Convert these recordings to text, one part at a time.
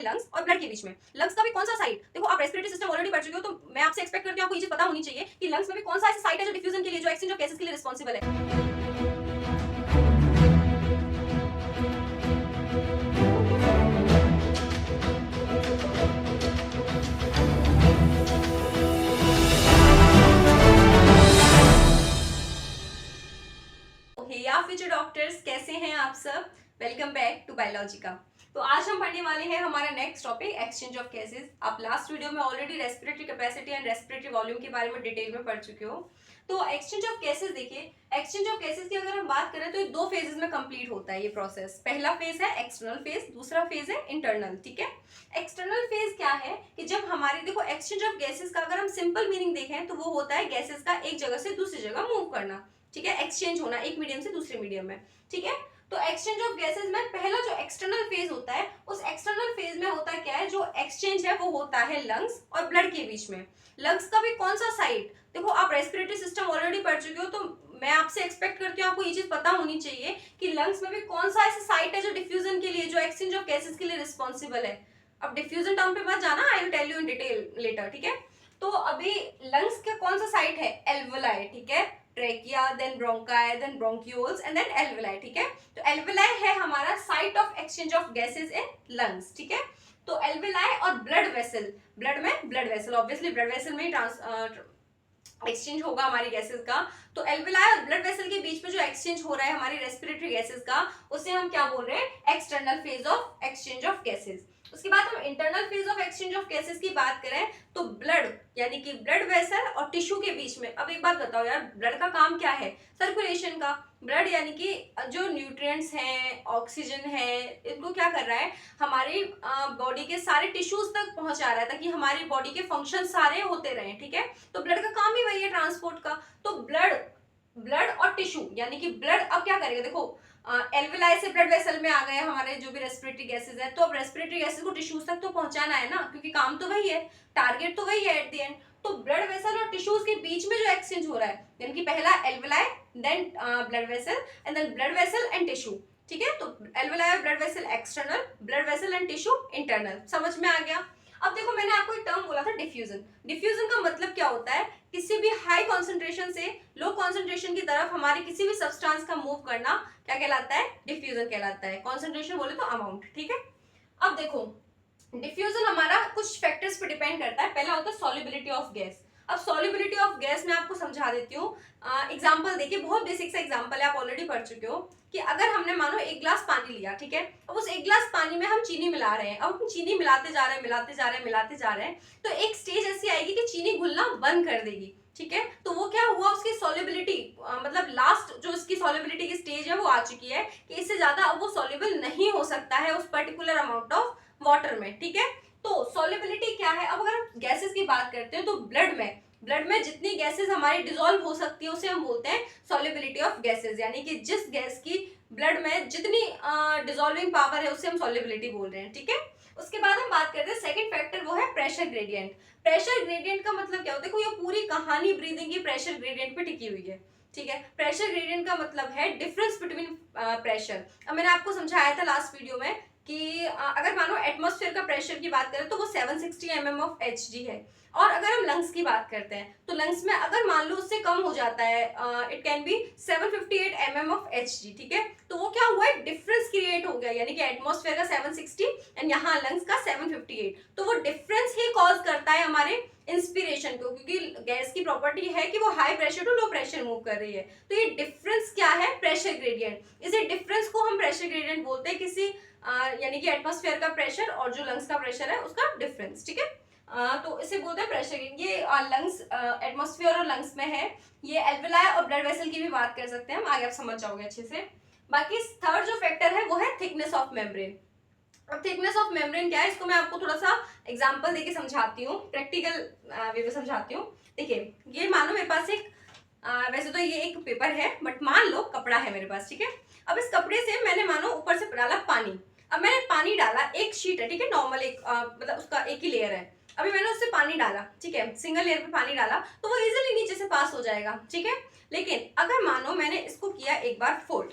Lungs और blood के बीच में। लंग्स का भी कौन सा साइड, देखो आप रेस्पिरेटरी सिस्टम ऑलरेडी पढ़ चुके हो, तो मैं आपसे एक्सपेक्ट करती हूँ आपको ये चीज पता होनी चाहिए कि लंग्स में भी कौन सा ऐसा साइट है जो डिफ्यूजन के लिए, जो एक्सचेंज ऑफ गैसेस के लिए रिस्पॉन्सिबल है। या फ्यूचर डॉक्टर्स, कैसे हैं आप सब? Welcome back to Biologica. तो आज हम पढ़ने वाले हैं हमारा next topic exchange of gases. आप लास्ट वीडियो में already respiratory capacity and respiratory volume के बारे में डिटेल में पढ़ चुके हो। तो एक्सचेंज ऑफ गैसेस देखिए, एक्सचेंज ऑफ गैसेस की अगर हम बात करें तो ये दो फेजेस में कंप्लीट होता है ये प्रोसेस। पहला फेज है एक्सटर्नल फेज, दूसरा फेज है इंटरनल। ठीक है, एक्सटर्नल फेज क्या है कि जब हमारे, देखो एक्सचेंज ऑफ गैसेस का अगर हम सिंपल मीनिंग देखें तो वो होता है गैसेस का एक जगह से दूसरी जगह मूव करना। ठीक है, एक्सचेंज होना एक मीडियम से दूसरे मीडियम में। ठीक है, तो एक्सचेंज ऑफ गैसेस में पहला जो एक्सटर्नल फेज होता है, उस एक्सटर्नल फेज में होता है क्या है, जो एक्सचेंज है वो होता है लंग्स और ब्लड के बीच में। लंग्स का भी कौन सा साइड, देखो आप रेस्पिरेटरी सिस्टम ऑलरेडी पढ़ चुके हो, तो मैं आपसे एक्सपेक्ट करती हूँ आपको ये चीज पता होनी चाहिए कि लंग्स में भी कौन सा ऐसा साइट है जो डिफ्यूजन के लिए, जो एक्सचेंज ऑफ गैसेस के लिए रिस्पॉन्सिबल है। अब डिफ्यूजन टर्म पे मत जाना, I will tell you in detail later. ठीक है, तो अभी लंग्स का कौन सा साइट है, एल्वोलाई। ठीक है, trachea, then bronchi, then bronchioles and then alveoli. ठीक है, तो एल्वोलाई है हमारा site of exchange of gases in lungs. ठीक है, तो एल्वोलाई और ब्लड वेसल, ब्लड में blood vessel, obviously blood vessel में ही एक्सचेंज होगा हमारी गैसेस का। तो एल्वोलाई और ब्लड वेसल के बीच में जो एक्सचेंज हो रहा है हमारी रेस्पिरेटरी गैसेस का, उसे हम क्या बोल रहे हैं, external phase of exchange of gases. उसके बाद हम internal phase of exchange of gases की बात करें तो ब्लड यानी कि ब्लड वेसल और टिश्यू के बीच में। अब एक बात बताओ यार, ब्लड का काम क्या है, सर्कुलेशन का। ब्लड यानी कि जो न्यूट्रिएंट्स हैं, ऑक्सीजन है, इनको क्या कर रहा है, हमारी बॉडी के सारे टिश्यूज तक पहुंचा रहा है ताकि हमारी बॉडी के फंक्शन सारे होते रहें। ठीक है, तो ब्लड का काम ही वही है, ट्रांसपोर्ट का। तो ब्लड और टिश्यू यानी कि ब्लड अब क्या करेगा, देखो एल्वोलाई से ब्लड वेसल में आ गए हमारे जो भी रेस्पिरेटरी गैसेस है, तो अब रेस्पिरेटरी गैसेस को टिश्यूज तक तो पहुंचाना है ना, क्योंकि काम तो वही है, टारगेट तो वही है एट द एंड। तो ब्लड वेसल और टिश्यूज के बीच में जो एक्सचेंज हो रहा है, यानी कि पहला alveoli, then blood vessel and then blood vessel and tissue. ठीक है, तो एल्वोलाई और blood vessel external, blood vessel and tissue internal. समझ में आ गया? अब देखो मैंने आपको एक टर्म बोला था डिफ्यूजन। डिफ्यूजन का मतलब क्या होता है, किसी भी हाई कॉन्सेंट्रेशन से लो कॉन्सेंट्रेशन की तरफ हमारे किसी भी सब्सटेंस का मूव करना क्या कहलाता है, डिफ्यूजन कहलाता है। कॉन्सेंट्रेशन बोले तो अमाउंट। ठीक है, अब देखो डिफ्यूजन हमारा कुछ फैक्टर्स पे डिपेंड करता है। पहला होता है सॉल्युबिलिटी ऑफ गैस। अब सॉल्युबिलिटी ऑफ गैस मैं आपको समझा देती हूँ। एग्जांपल देखिए, बहुत बेसिक सा एग्जांपल है, आप ऑलरेडी पढ़ चुके हो कि अगर हमने मानो एक ग्लास पानी लिया, ठीक है, अब उस एक ग्लास पानी में हम चीनी मिला रहे हैं। अब हम चीनी मिलाते जा रहे हैं, मिलाते जा रहे हैं, मिलाते जा रहे हैं, तो एक स्टेज ऐसी आएगी कि चीनी घुलना बंद कर देगी। ठीक है, तो वो क्या हुआ, उसकी सॉल्युबिलिटी मतलब लास्ट जो उसकी सॉल्युबिलिटी की स्टेज है वो आ चुकी है कि इससे ज्यादा अब वो सॉल्युबल नहीं हो सकता है उस पर्टिकुलर अमाउंट ऑफ वाटर में। ठीक है, तो सॉल्युबिलिटी क्या है। अब अगर हम गैसेस की बात करते हैं तो ब्लड में जितनी गैसेस हमारी डिसॉल्व हो सकती है उसे हम बोलते हैं सॉल्युबिलिटी ऑफ गैसेस, यानी कि जिस गैस की ब्लड में जितनी डिसॉल्विंग पावर है उसे हम सॉल्युबिलिटी बोल रहे हैं। ठीक है, उसके बाद हम बात करते हैं सेकंड फैक्टर, वो है प्रेशर ग्रेडियंट। प्रेशर ग्रेडियंट का मतलब क्या होता है, देखो ये पूरी कहानी ब्रीदिंग की प्रेशर ग्रेडियंट पे टिकी हुई है। ठीक है, प्रेशर ग्रेडियंट का मतलब है डिफरेंस बिटवीन प्रेशर। अब मैंने आपको समझाया था लास्ट वीडियो में कि अगर मानो एटमॉस्फेयर का प्रेशर की बात करें तो वो 760 mm ऑफ Hg है, और अगर हम लंग्स की बात करते हैं तो लंग्स में अगर मान लो उससे कम हो जाता है, it can be 758 mm of Hg। ठीक है, तो वो क्या हुआ है, डिफरेंस क्रिएट हो गया, यानी कि एटमॉस्फेयर का 760 एंड यहाँ लंग्स का 758, तो वो डिफरेंस ही कॉज करता है हमारे इंस्पिरेशन को, क्योंकि गैस की प्रॉपर्टी है कि वो high pressure to low pressure move कर रही है। तो ये डिफरेंस क्या है, प्रेशर ग्रेडियंट। इसी डिफरेंस को हम प्रेशर ग्रेडियंट बोलते हैं, किसी यानी कि एटमॉस्फेयर का प्रेशर और जो लंग्स का प्रेशर है उसका डिफरेंस। ठीक है, तो इसे बोलते हैं प्रेशर ग्रेडियंट। ये लंग्स एटमॉस्फेयर और लंग्स में है। ये एल्वोलाई और ब्लड वेसल की भी बात कर सकते हैं हम, आगे आप समझ जाओगे अच्छे से। बाकी थर्ड जो फैक्टर है वो है थिकनेस ऑफ मेम्ब्रेन। अब थिकनेस ऑफ मेम्ब्रेन क्या है, इसको मैं आपको थोड़ा सा एग्जांपल देके समझाती हूँ, प्रैक्टिकल वे में समझाती हूँ। देखिए ये मानो मेरे पास एक वैसे तो ये एक पेपर है, बट मान लो कपड़ा है मेरे पास। ठीक है, अब इस कपड़े से मैंने मानो ऊपर से डाला पानी। अब मैंने पानी डाला, एक शीट है, ठीक है, नॉर्मल एक मतलब उसका एक ही लेयर है। अभी मैंने उससे पानी डाला, ठीक है, सिंगल लेयर पे पानी डाला तो वो इजीली नीचे से पास हो जाएगा। ठीक है, लेकिन अगर मानो मैंने इसको किया एक बार फोल्ड,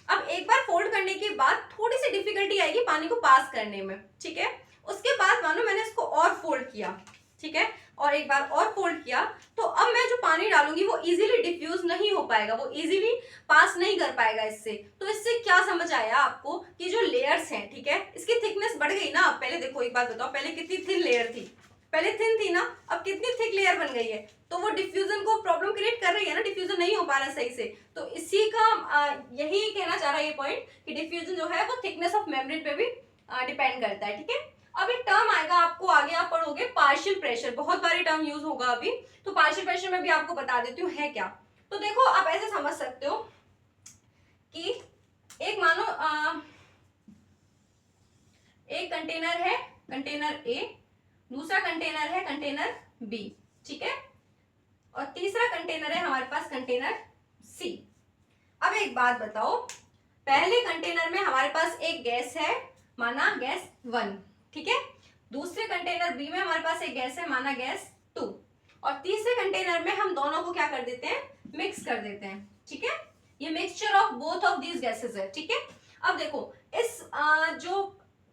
अब एक बार फोल्ड करने के बाद थोड़ी सी डिफिकल्टी आएगी पानी को पास करने में, ठीक है। उसके बाद मानो मैंने इसको और फोल्ड किया, ठीक है, और एक बार और फोल्ड किया, तो अब मैं जो पानी डालूंगी वो इजीली डिफ्यूज नहीं हो पाएगा, वो इजीली पास नहीं कर पाएगा इससे। तो इससे क्या समझ आया आपको कि जो लेयर्स हैं, ठीक है, इसकी थिकनेस बढ़ गई ना। पहले देखो, एक बात बताओ, पहले कितनी थिन लेयर थी, पहले थिन थी ना, अब कितनी थिक लेयर बन गई है। तो वो डिफ्यूजन को प्रॉब्लम क्रिएट कर रही है ना, डिफ्यूजन नहीं हो पा रहा सही से। तो इसी का यही कहना चाह रहा है ये पॉइंट कि डिफ्यूजन जो है वो थिकनेस ऑफ मेम्ब्रेन पे भी डिपेंड करता है, ठीक है। अब एक टर्म आएगा आपको, आगे आप पढ़ोगे, पार्शियल प्रेशर, बहुत बारी टर्म यूज होगा अभी। तो पार्शियल प्रेशर में भी आपको बता देती हूँ है क्या। तो देखो आप ऐसे समझ सकते हो कि एक मानो एक कंटेनर है, कंटेनर ए, दूसरा कंटेनर है कंटेनर बी, ठीक है, और तीसरा कंटेनर है हमारे पास कंटेनर सी। अब एक बात बताओ, पहले कंटेनर में हमारे पास एक गैस है, माना गैस 1, ठीक है, दूसरे कंटेनर बी में हमारे पास एक गैस है, माना गैस 2, और तीसरे कंटेनर में हम दोनों को क्या कर देते हैं, मिक्स कर देते हैं, ठीक है। ये mixture of both of these gases है, ठीक है। अब देखो इस जो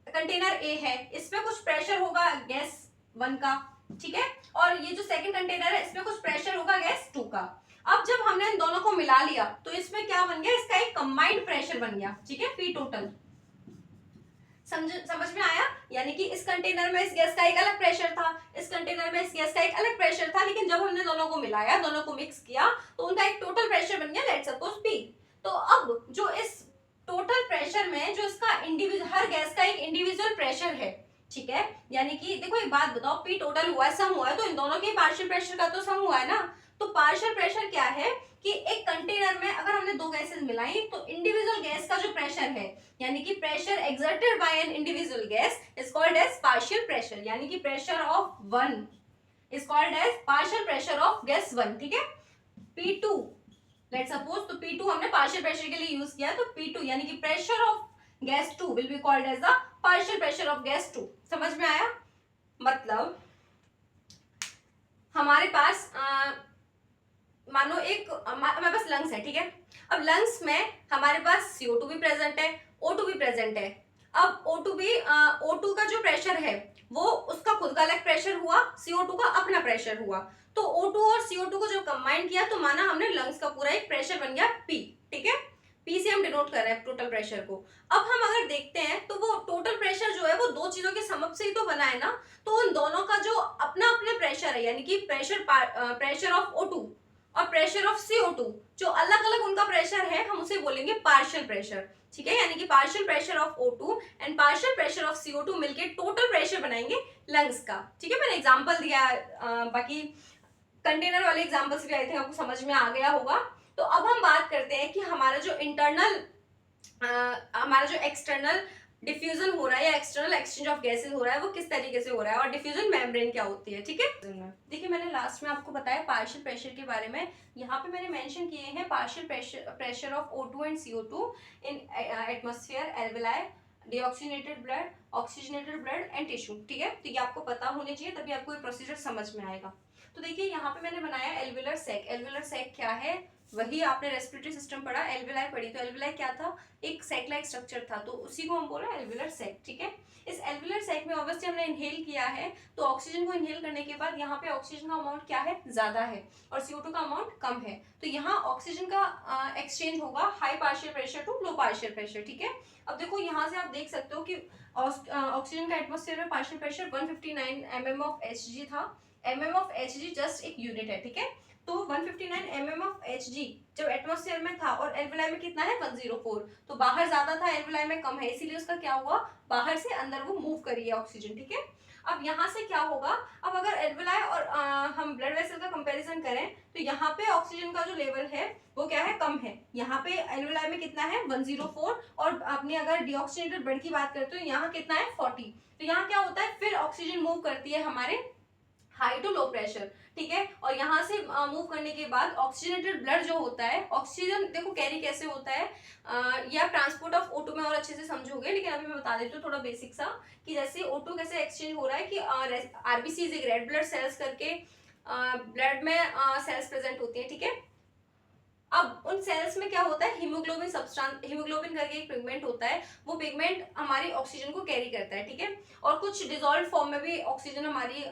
कंटेनर ए है इसमें कुछ प्रेशर होगा गैस 1 का, ठीक है, और ये जो सेकंड कंटेनर है इसमें कुछ प्रेशर होगा गैस 2 का। अब जब हमने इन दोनों को मिला लिया तो इसमें क्या बन गया, इसका एक कंबाइंड प्रेशर बन गया, ठीक है, पी टोटल। समझ में आया, यानी कि इस कंटेनर में इस गैस का एक अलग प्रेशर था, इस कंटेनर में इस गैस का एक अलग प्रेशर था, लेकिन जब हमने दोनों को मिलाया, दोनों को मिक्स किया, तो उनका एक टोटल प्रेशर बन गया, लेट्स सपोज पी। तो अब जो इस टोटल प्रेशर में जो इसका इंडिविजुअल, हर गैस का एक इंडिविजुअल प्रेशर है, ठीक है, यानी कि देखो एक बात बताओ, पी टोटल हुआ है, सम हुआ है, तो इन दोनों के पार्शियल प्रेशर का तो सम हुआ है ना। तो पार्शियल प्रेशर क्या है कि एक कंटेनर में अगर हमने दो गैसेस मिलाई तो इंडिविजुअल गैस का जो प्रेशर है, यानी कि pressure exerted by an individual gas is called as partial pressure, यानी कि pressure of 1 is called as partial pressure of gas 1, ठीक है। P2 लेट्स सपोज, तो P2 हमने पार्शियल प्रेशर के लिए यूज किया, तो P2 यानी कि pressure of gas 2 will be called as the partial pressure of gas 2। समझ में आया, मतलब हमारे पास मानो एक हमारे पास लंग्स है, ठीक है। अब लंग्स में हमारे पास CO2 भी प्रेजेंट है, O2 भी प्रेजेंट है। अब O2 का जो प्रेशर है वो उसका खुद का अलग प्रेशर हुआ, CO2 का अपना प्रेशर हुआ, तो O2 और CO2 को जब कंबाइन किया तो माना हमने लंग्स का पूरा एक प्रेशर बन गया P, ठीक है। P से हम डिनोट कर रहे हैं टोटल प्रेशर को। अब हम अगर देखते हैं तो वो टोटल प्रेशर जो है वो दो चीजों के समप से ही तो बना है ना, तो उन दोनों का जो अपना अपने प्रेशर है, यानी कि प्रेशर ऑफ O2 और प्रेशर ऑफ CO2, जो अलग अलग उनका प्रेशर है, हम उसे बोलेंगे पार्शियल प्रेशर, ठीक है, यानी कि partial pressure of O2 and partial pressure of CO2 मिलके टोटल प्रेशर बनाएंगे लंग्स का, ठीक है। मैंने एग्जांपल दिया, बाकी कंटेनर वाले एग्जांपल से भी आई थिंक आपको समझ में आ गया होगा। तो अब हम बात करते हैं कि हमारा जो हमारा जो एक्सटर्नल डिफ्यूजन हो रहा है या एक्सटर्नल एक्सचेंज ऑफ गैसेस हो रहा है वो किस तरीके से हो रहा है, और डिफ्यूजन मेम्ब्रेन क्या होती है, ठीक है। देखिए मैंने लास्ट में आपको बताया पार्शियल प्रेशर के बारे में, यहाँ पे मैंने मेंशन किए हैं partial pressure of O2 and CO2 in atmosphere, alveoli, deoxygenated blood, oxygenated blood and tissue, ठीक है। तो ये आपको पता होने चाहिए, तभी आपको ये प्रोसीजर समझ में आएगा। तो देखिए यहाँ पे मैंने बनाया एल्वेलर सैक। एल्वेलर सैक क्या है, वही आपने रेस्पिरेटरी सिस्टम पढ़ा, एल्वेलाई पढ़ी, तो एल्वेलाई क्या था, एक सैक लाइक स्ट्रक्चर था, तो उसी को हम बोल रहे हैं एल्वेलर सैक, ठीक है। इस एल्वेलर सैक में ऑब्वियसली हमने इनहेल किया है, तो ऑक्सीजन को इनहेल करने के बाद यहाँ पे ऑक्सीजन का अमाउंट क्या है, ज्यादा है, और CO2 का अमाउंट कम है, तो यहाँ ऑक्सीजन का एक्सचेंज होगा high partial pressure to low partial pressure, ठीक है। अब देखो यहाँ से आप देख सकते हो कि ऑक्सीजन का एटमॉस्फेयर में partial pressure 159 mm of Hg था। mm ऑफ Hg जस्ट एक यूनिट है, ठीक है। तो 159 mm ऑफ Hg जब एटमॉस्फेयर में था और एल्वेलाई में कितना है 104, तो बाहर ज्यादा था, एल्वेलाई में कम है, इसीलिए उसका क्या हुआ, बाहर से अंदर वो मूव करी है ऑक्सीजन, ठीक है। अब यहाँ से क्या होगा, अब अगर एल्वेलाई और हम ब्लड वेसल का कंपैरिजन करें तो यहाँ पे ऑक्सीजन का जो लेवल है वो क्या है, कम है। यहाँ पे एल्वेलाई में कितना है 104, और अपने अगर डीऑक्सीजनेटेड ब्लड की बात करते हो यहाँ कितना है 40, तो यहाँ क्या होता है, फिर ऑक्सीजन मूव करती है हमारे हाई टू लो प्रेशर, ठीक है। और यहाँ से मूव करने के बाद ऑक्सीजनेटेड ब्लड जो होता है, ऑक्सीजन देखो कैरी कैसे होता है, या ट्रांसपोर्ट ऑफ O2 में और अच्छे से समझोगे, लेकिन अभी मैं बता देती हूँ थोड़ा बेसिक सा कि जैसे O2 कैसे एक्सचेंज हो रहा है कि RBCs एक रेड ब्लड सेल्स करके ब्लड में सेल्स प्रेजेंट होती है, ठीक है। अब उन सेल्स में क्या होता है, हीमोग्लोबिन सब्सटेंस, हीमोग्लोबिन करके एक पिगमेंट होता है, वो पिगमेंट हमारी ऑक्सीजन को कैरी करता है, ठीक है। और कुछ डिजोल्व फॉर्म में भी ऑक्सीजन हमारी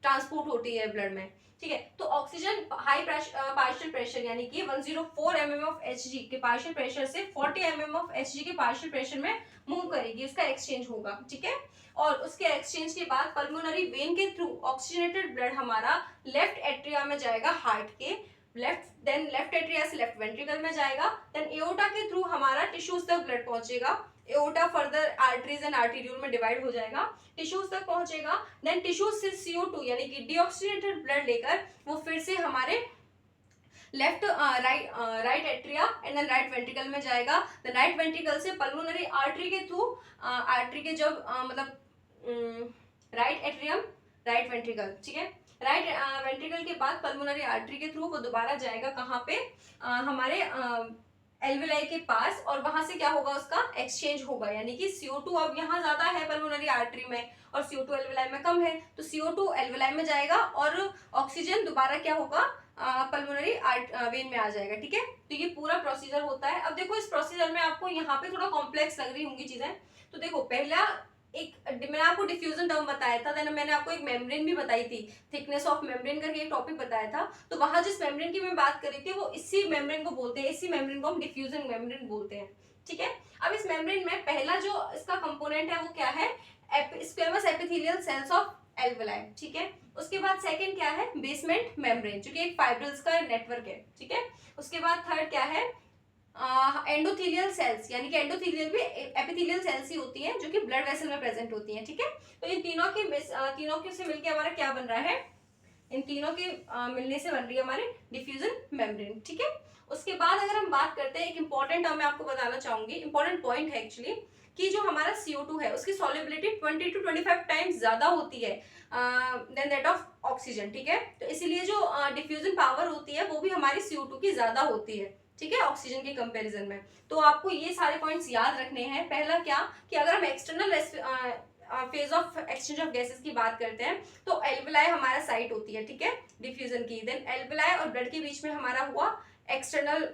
ट्रांसपोर्ट होती है ब्लड में, ठीक है। तो ऑक्सीजन हाई पार्शियल प्रेशर यानी कि 104 mm ऑफ Hg के पार्शियल प्रेशर से 40 mm ऑफ Hg के पार्शियल प्रेशर में मूव करेगी, उसका एक्सचेंज होगा, ठीक है। और उसके एक्सचेंज के बाद पल्मोनरी वेन के थ्रू ऑक्सीजनेटेड ब्लड हमारा लेफ्ट एट्रिया में जाएगा, हार्ट के लेफ्ट एट्रिया से लेफ्ट वेंट्रिकल में जाएगा, देन एओर्टा के थ्रू हमारा टिश्यूज तक ब्लड पहुंचेगा, aorta further arteries and arteriole में डिवाइड हो जाएगा, टिश्यूज तक पहुंचेगा, देन टिश्यूज से CO2 यानी कि डीऑक्सीनेटेड ब्लड लेकर वो फिर से हमारे left right atria and then right ventricle में जाएगा, देन राइट वेंट्रिकल से पल्मोनरी आर्टरी के थ्रू आर्टरी के जब मतलब राइट एट्रियम राइट वेंट्रिकल, ठीक है, राइट वेंट्रिकल के बाद पल्मोनरी आर्टरी के थ्रू वो दोबारा जाएगा कहाँ पे, हमारे एल्वेलाई के पास, और वहां से क्या होगा, उसका एक्सचेंज होगा, यानी कि CO2 अब यहाँ ज्यादा है पल्मोनरी आर्टरी में और CO2 एल्वेलाई में कम है, तो CO2 एल्वेलाई में जाएगा और ऑक्सीजन दोबारा क्या होगा, पल्मोनरी वेन में आ जाएगा, ठीक है। तो ये पूरा प्रोसीजर होता है। अब देखो इस प्रोसीजर में आपको यहाँ पे थोड़ा कॉम्प्लेक्स लग रही होंगी चीजें, तो देखो पहला एक मैंने आपको डिफ्यूजन टर्म बताया था, देन मैंने आपको एक मेम्ब्रेन भी बताई थी, थिकनेस ऑफ मेम्ब्रेन करके एक टॉपिक बताया था, तो वहां जिस मेम्ब्रेन की मैं बात कर रही थी वो इसी मेम्ब्रेन को बोलते हैं, इसी मेम्ब्रेन को हम डिफ्यूजन मेम्ब्रेन बोलते हैं, ठीक है। अब इस मेम्ब्रेन में पहला जो इसका कंपोनेंट है वो क्या है, squamous epithelial cells of alveoli, ठीक है। उसके बाद सेकंड क्या है, बेसमेंट मेम्ब्रेन, जो कि एक फाइब्रिल्स का नेटवर्क है, ठीक है। उसके बाद थर्ड क्या है, एंडोथेलियल सेल्स, यानी कि एंडोथेलियल भी एपिथेलियल सेल्स ही होती हैं जो कि ब्लड वेसल में प्रेजेंट होती हैं, ठीक है। तो इन तीनों के से मिलके हमारा क्या बन रहा है, इन तीनों के मिलने से बन रही है हमारी डिफ्यूजन मेम्ब्रेन, ठीक है। उसके बाद अगर हम बात करते हैं, एक इंपॉर्टेंट मैं आपको बताना चाहूंगी, इंपॉर्टेंट पॉइंट है एक्चुअली, कि जो हमारा CO2 है उसकी सॉल्युबिलिटी 20 to 25 टाइम्स ज्यादा होती है देन दैट ऑफ ऑक्सीजन, ठीक है। तो इसीलिए जो डिफ्यूजन पावर होती है वो भी हमारी CO2 की ज्यादा होती है, ठीक है, ऑक्सीजन के कंपैरिजन में। तो आपको ये सारे पॉइंट्स याद रखने हैं। पहला क्या, कि अगर हम external phase of exchange of gases की बात करते हैं तो एल्वेलाई हमारा साइट होती है, ठीक है, डिफ्यूजन की, देन एल्वेलाई और ब्लड के बीच में हमारा हुआ एक्सटर्नल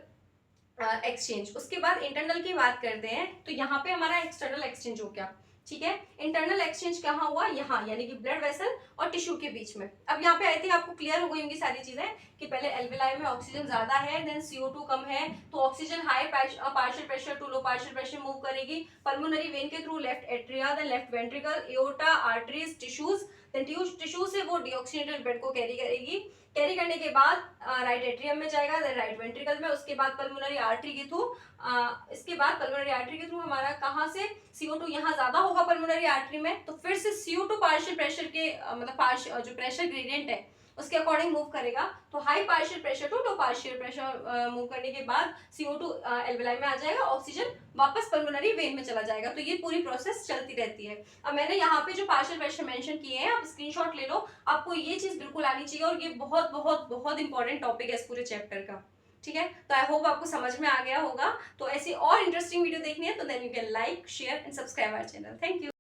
एक्सचेंज। उसके बाद इंटरनल की बात करते हैं तो यहाँ पे हमारा एक्सटर्नल एक्सचेंज हो गया, ठीक है। इंटरनल एक्सचेंज कहाँ हुआ, यहाँ, यानी कि ब्लड वेसल और टिश्यू के बीच में। अब यहाँ पे आई थिंक आपको क्लियर हो गई होंगी सारी चीजें, कि पहले एल्वेलाई में ऑक्सीजन ज्यादा है, देन CO2 कम है, तो oxygen high partial pressure to low partial pressure move करेगी पल्मोनरी वेन के through left atria, then left ventricle, aorta, arteries, tissues, then tissue से वो डीऑक्सीनेटेड ब्लड को कैरी करेगी, कैरी करने के बाद राइट एट्रियम में जाएगा, देन राइट वेंट्रिकल में, उसके बाद पल्मोनरी आर्टरी के थ्रू, इसके बाद पल्मोनरी आर्टरी के थ्रू हमारा कहाँ से CO2 यहाँ ज्यादा होगा पल्मोनरी आर्टरी में, तो फिर से CO2 पार्शियल प्रेशर के मतलब जो प्रेशर ग्रेडियंट है उसके अकॉर्डिंग मूव करेगा, तो high partial pressure to low partial pressure move करने के बाद CO2 एल्वेलाई में आ जाएगा, ऑक्सीजन वापस पल्मोनरी वेन में चला जाएगा। तो ये पूरी प्रोसेस चलती रहती है। अब मैंने यहाँ पे जो पार्शियल प्रेशर मेंशन किए हैं, आप स्क्रीनशॉट ले लो, आपको ये चीज बिल्कुल आनी चाहिए, और ये बहुत बहुत बहुत इंपॉर्टेंट टॉपिक है इस पूरे चैप्टर का, ठीक है। तो आई होप आपको समझ में आ गया होगा। तो ऐसी और इंटरेस्टिंग वीडियो देखनी है तो then you can like, share and subscribe our channel. Thank you.